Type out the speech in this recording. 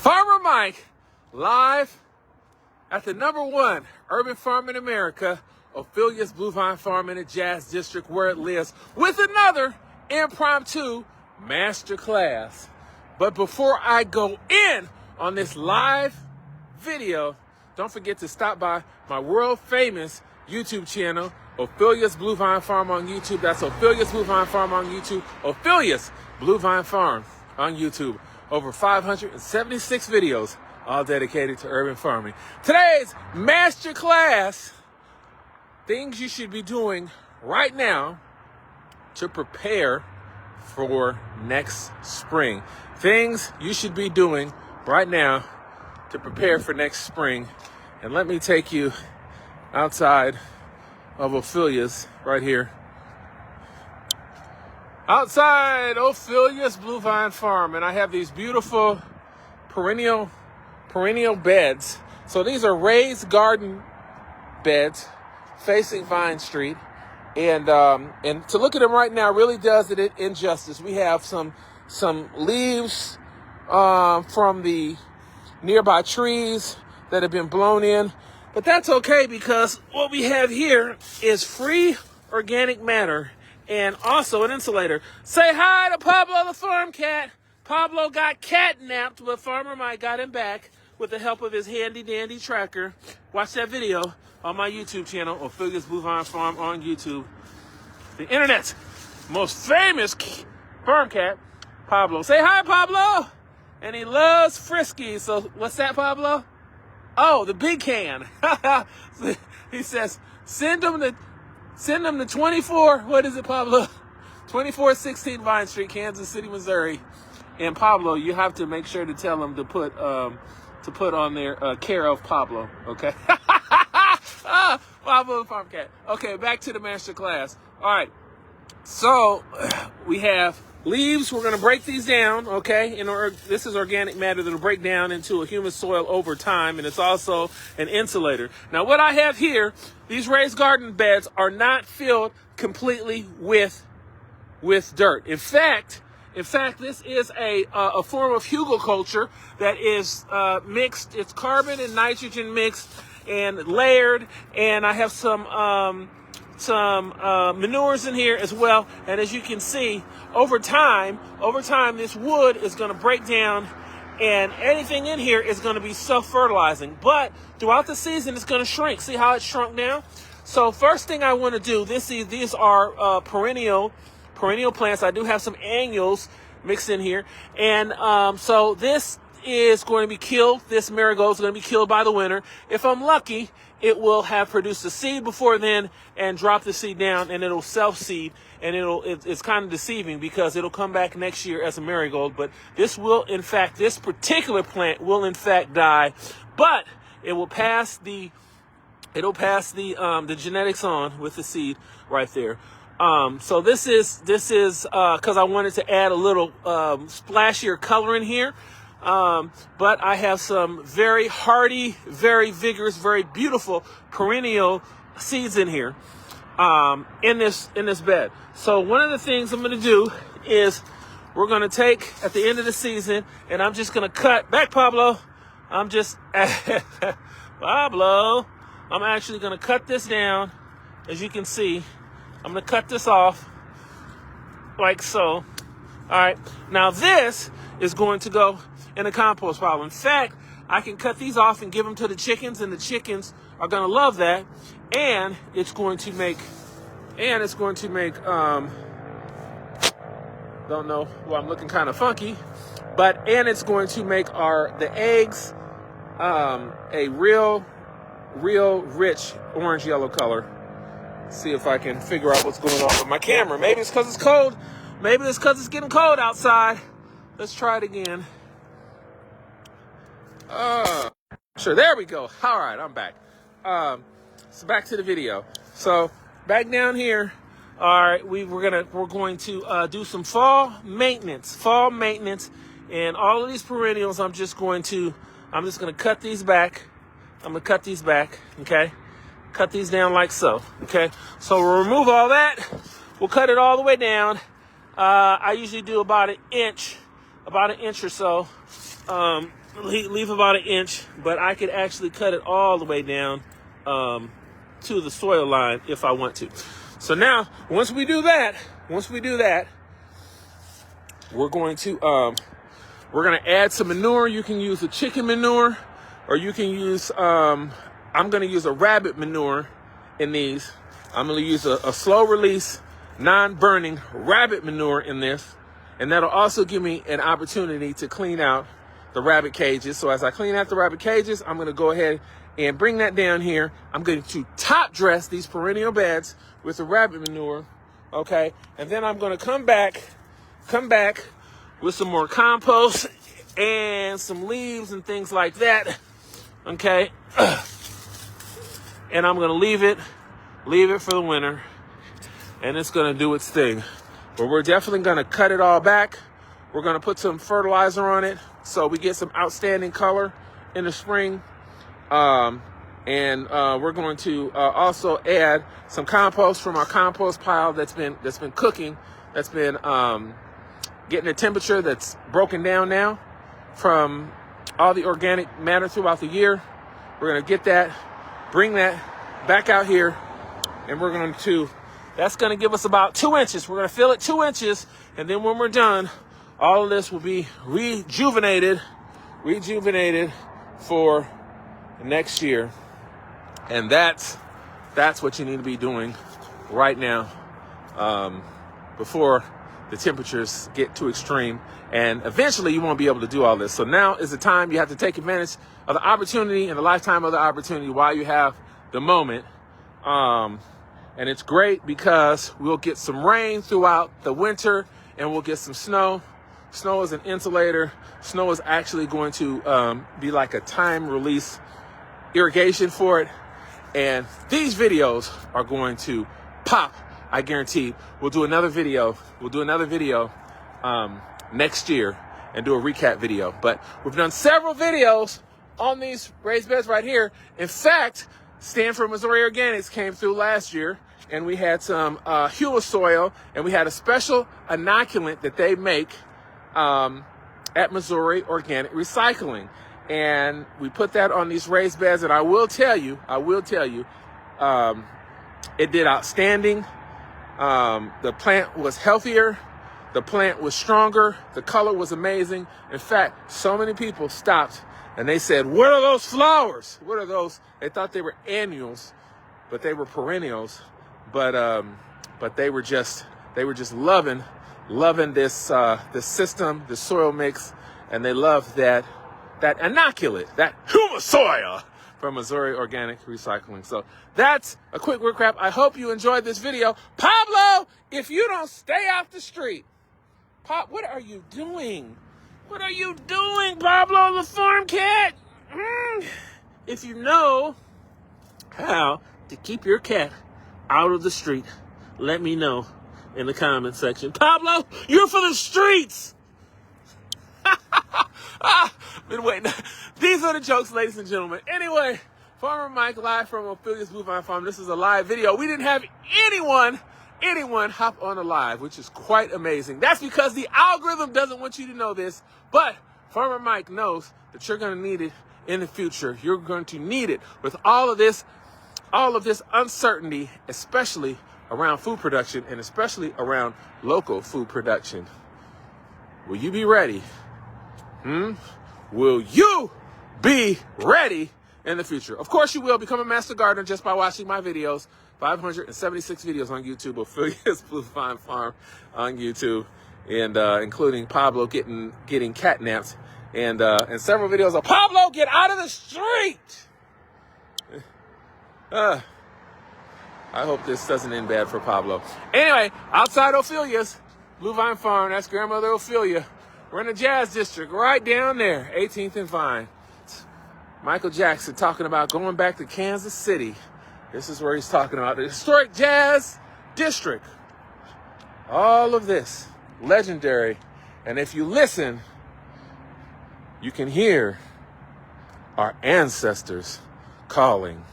Farmer Mike, live at the #1 urban farm in America, Ophelia's Blue Vine Farm in the Jazz District, where it lives, with another impromptu master class. But before I go in on this live video, don't forget to stop by my world famous YouTube channel, Ophelia's Blue Vine Farm on YouTube. That's Ophelia's Blue Vine Farm on YouTube. Ophelia's Blue Vine Farm on YouTube. Over 576 videos, all dedicated to urban farming. Today's master class, things you should be doing right now to prepare for next spring. Things you should be doing right now to prepare for next spring. And let me take you outside of Ophelia's right here. Outside Ophelia's Blue Vine Farm, and I have these beautiful perennial beds. So these are raised garden beds facing Vine Street, and to look at them right now really does it injustice. We have some leaves from the nearby trees that have been blown in, but that's okay because what we have here is free organic matter and also an insulator. Say hi to Pablo the farm cat. Pablo got catnapped, but Farmer Mike got him back with the help of his handy dandy tracker. Watch that video on my YouTube channel, Ophelia's Blue Vine Farm on YouTube. The internet's most famous farm cat, Pablo. Say hi, Pablo. And he loves Friskies. So what's that, Pablo? Oh, the big can. He says, send them to 24, what is it, Pablo? 2416 Vine Street, Kansas City, Missouri. And Pablo, you have to make sure to tell them to put on their care of Pablo, okay? Pablo the farm cat. Okay, back to the master class. All right, so we have leaves. We're going to break these down, okay? This is organic matter that will break down into a humus soil over time, and it's also an insulator. Now, what I have here, these raised garden beds are not filled completely with dirt. In fact, this is a form of hugelkultur that is mixed. It's carbon and nitrogen mixed and layered, and I have some manures in here as well. And as you can see, over time, this wood is going to break down, and anything in here is going to be self-fertilizing. But throughout the season, it's going to shrink. See how it's shrunk down? So first thing I want to do, these are perennial plants. I do have some annuals mixed in here, and so this is going to be killed. This marigold is going to be killed by the winter. If I'm lucky, it will have produced a seed before then and drop the seed down, and it'll self-seed, and it's kind of deceiving because it'll come back next year as a marigold. But this particular plant will in fact die, but it will pass the genetics on with the seed right there. So this is because I wanted to add a little splashier color in here. But I have some very hardy, very vigorous, very beautiful perennial seeds in here, in this bed. So one of the things I'm going to do is we're going to take at the end of the season, and I'm just going to cut back, Pablo. Pablo, I'm actually going to cut this down. As you can see, I'm going to cut this off like so. All right. Now this is going to go in a compost pile. In fact, I can cut these off and give them to the chickens, and the chickens are going to love that. And it's going to make, don't know, well, I'm looking kind of funky, and it's going to make the eggs a real rich orange yellow color. See if I can figure out what's going on with my camera. Maybe it's because it's cold. Maybe it's because it's getting cold outside. Let's try it again. Sure, there we go. All right, I'm back. So back to the video. So back down here. All right, we're going to do some fall maintenance, and all of these perennials. I'm just going to cut these back. I'm gonna cut these back. Okay, cut these down like so. Okay, so we'll remove all that. We'll cut it all the way down. I usually do about an inch or so leave about 1 inch, but I could actually cut it all the way down to the soil line if I want to. So now, once we do that, we're going to add some manure. You can use a chicken manure, or you can use, I'm going to use a rabbit manure in these. I'm going to use a slow release, non-burning rabbit manure in this. And that'll also give me an opportunity to clean out the rabbit cages. So as I clean out the rabbit cages, I'm going to go ahead and bring that down here. I'm going to top dress these perennial beds with the rabbit manure. Okay. And then I'm going to come back with some more compost and some leaves and things like that. Okay. And I'm going to leave it for the winter, and it's going to do its thing. But we're definitely going to cut it all back. We're going to put some fertilizer on it so we get some outstanding color in the spring. And we're going to also add some compost from our compost pile that's been cooking, that's been getting a temperature that's broken down now from all the organic matter throughout the year. We're going to get that, bring that back out here, and we're going to, that's going to give us about 2 inches. We're going to fill it 2 inches, and then when we're done, all of this will be rejuvenated for next year. And that's what you need to be doing right now, before the temperatures get too extreme, and eventually you won't be able to do all this. So now is the time. You have to take advantage of the opportunity and the lifetime of the opportunity while you have the moment. And it's great because we'll get some rain throughout the winter, and we'll get some snow. Snow is an insulator. Snow is actually going to be like a time release irrigation for it. And these videos are going to pop, I guarantee. We'll do another video next year and do a recap video. But we've done several videos on these raised beds right here. In fact, Stanford, Missouri Organics came through last year, and we had some HEAVY soil, and we had a special inoculant that they make at Missouri Organic Recycling. And we put that on these raised beds, and I will tell you, it did outstanding. The plant was healthier. The plant was stronger. The color was amazing. In fact, so many people stopped and they said, "What are those flowers? What are those?" They thought they were annuals, but they were perennials. But they were just loving this this system, the soil mix, and they loved that inoculant, that HEAVY soil from Missouri Organic Recycling. So that's a quick recap. I hope you enjoyed this video. Pablo, if you don't stay off the street, what are you doing? What are you doing, Pablo the farm cat? If you know how to keep your cat out of the street, let me know in the comment section. Pablo, you're for the streets. Been waiting. These are the jokes, ladies and gentlemen. Anyway, Farmer Mike live from Ophelia's Bluevine Farm. This is a live video. We didn't have anyone hop on a live, which is quite amazing. That's because the algorithm doesn't want you to know this, but Farmer Mike knows that you're going to need it in the future. You're going to need it with all of this uncertainty, especially around food production and especially around local food production. Will you be ready? Will you be ready in the future? Of course you will. Become a master gardener just by watching my videos. 576 videos on YouTube, Ophelia's Bluevine Farm on YouTube, and including Pablo getting catnapped, and several videos of Pablo, get out of the street. I hope this doesn't end bad for Pablo. Anyway, outside Ophelia's Bluevine Farm, that's grandmother Ophelia. We're in the Jazz District, right down there, 18th and Vine. Michael Jackson talking about going back to Kansas City. This is where he's talking about the historic Jazz District. All of this, legendary. And if you listen, you can hear our ancestors calling.